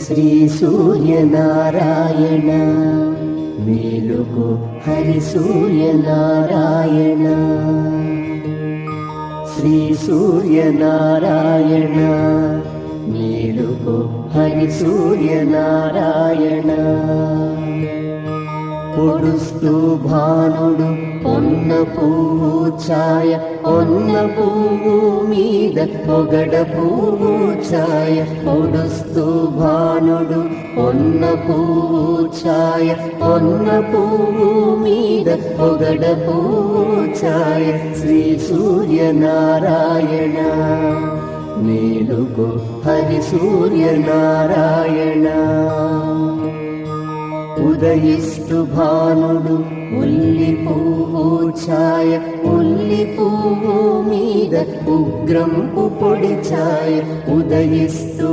శ్రీ సూర్యనారాయణ మేలుకో హరి సూర్యనారాయణ శ్రీ సూర్యనారాయణ మేలుకో హరి సూర్యనారాయణ పొడుస్తూ భానుడు పొన్న పువ్వు ఛాయ పొన్న పువ్వు మీద పొగడ పువ్వు ఛాయ పొడుస్తూ భానుడు పొన్న పువ్వు ఛాయ పొన్న పువ్వు మీద పొగడ పువ్వు ఛాయ శ్రీ సూర్యనారాయణ మేలుకో హరి సూర్యనారాయణ ఉదయిస్తు భానుడు ఉల్లి పువ్వు ఛాయ ఉల్లి పువ్వు మీద ఉగ్రంపు పొడి ఛాయ ఉదయిస్తు